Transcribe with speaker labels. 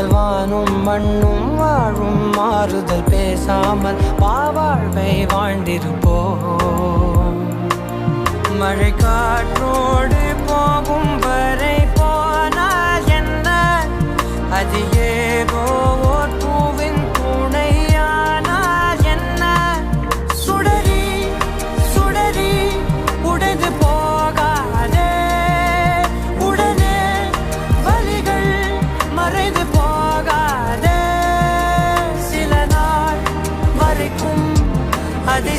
Speaker 1: முதல் வானும் மண்ணும் வாழும் மாறுதல் பேசாமல் வாழ்வை வாழ்ந்திருப்போம். மழை காற்றோடு போகும் வரை போனால் என்ன, அது ஏதோ ஓர் பூவின் துணையானால் என்ன. சுடரி சுடரி உடைந்து போகாதே, உடனே வலிகள் மறைந்து போகாதே. சில நாள் வரைக்கும் அதை